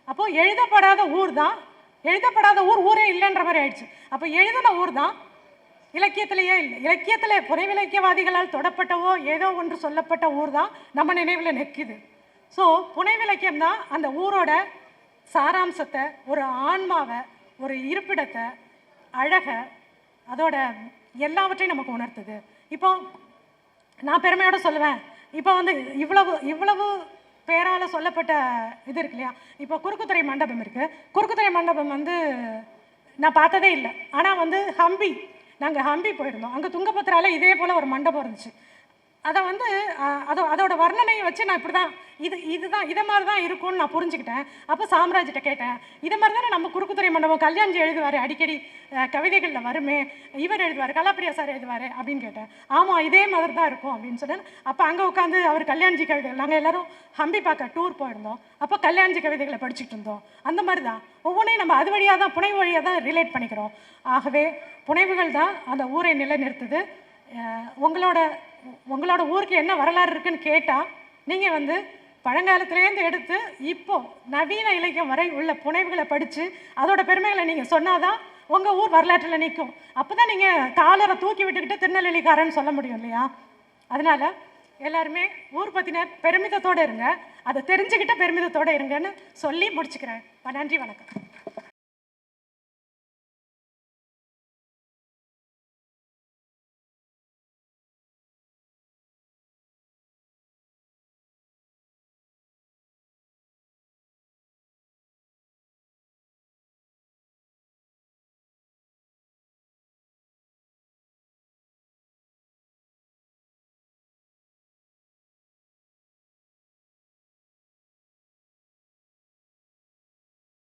அப்போது எழுதப்படாத ஊர் ஊரே இல்லைன்ற மாதிரி ஆயிடுச்சு. அப்போ எழுதின ஊர் தான் இலக்கியத்திலேயே இல்லை. இலக்கியத்தில் புனை விலக்கியவாதிகளால் தொடப்பட்டவோ ஏதோ ஒன்று சொல்லப்பட்ட ஊர் தான் நம்ம நினைவில் நிற்கிது. ஸோ புனை விலக்கியம் தான் அந்த ஊரோட சாராம்சத்தை, ஒரு ஆன்மாவை, ஒரு இருப்பிடத்தை, அழகை, அதோட எல்லாவற்றையும் நமக்கு உணர்த்துது. இப்போ நான் பெருமையோடு சொல்லுவேன், இப்போ வந்து இவ்வளவு பேரால் சொல்லப்பட்ட இது இருக்கு இல்லையா. இப்போ குறுக்குத்துறை மண்டபம் இருக்குது. குறுக்குத்துறை மண்டபம் வந்து நான் பார்த்ததே இல்லை. ஆனால் வந்து நாங்கள் ஹம்பி போயிருந்தோம். அங்கே துங்கபத்ரால இதே போல் ஒரு மண்டபம் இருந்துச்சு. அதை வந்து அதோட வர்ணனையை வச்சு நான் இப்படி தான் இதை மாதிரி தான் இருக்கும்னு நான் புரிஞ்சுக்கிட்டேன். அப்போ சாம்ராஜ்கிட்ட கேட்டேன், இதை மாதிரி தானே நம்ம குறுக்குத்துறை மண்டபம் கல்யாண்ஜி எழுதுவார், அடிக்கடி கவிதைகளில் வருமே, இவர் எழுதுவார், கலாப்பிரியா சார் எழுதுவார் அப்படின்னு கேட்டேன். ஆமாம் இதே மாதிரி தான் இருக்கும் அப்படின்னு சொன்னேன். அப்போ அங்கே உட்காந்து அவர் கல்யாண்ஜி கவிதைகள், நாங்கள் எல்லோரும் ஹம்பி பார்க்க டூர் போயிருந்தோம். அப்போ கல்யாண்ஜி கவிதைகளை படிச்சுட்டு இருந்தோம். அந்த மாதிரி தான் ஒவ்வொன்றையும் நம்ம அது வழியாக தான், புனைவு வழியாக தான் ரிலேட் பண்ணிக்கிறோம். ஆகவே புனைவுகள் தான் அந்த ஊரை நிலைநிறுத்துது. உங்களோட ஊருக்கு என்ன வரலாறு இருக்குன்னு கேட்டால் நீங்கள் வந்து பழங்காலத்துலேருந்து எடுத்து இப்போ நவீன இலக்கியம் வரை உள்ள புனைவுகளை படித்து அதோட பெருமைகளை நீங்கள் சொன்னாதான் உங்கள் ஊர் வரலாற்றில் நிற்கும். அப்போ தான் நீங்கள் காலரை தூக்கி விட்டுக்கிட்டு திருநெல்வேலிக்காரன்னு சொல்ல முடியும் இல்லையா. அதனால் எல்லாருமே ஊர் பற்றின பெருமிதத்தோடு இருங்க, அதை தெரிஞ்சுக்கிட்ட பெருமிதத்தோடு இருங்கன்னு சொல்லி முடிச்சுக்கிறேன். நன்றி, வணக்கம்.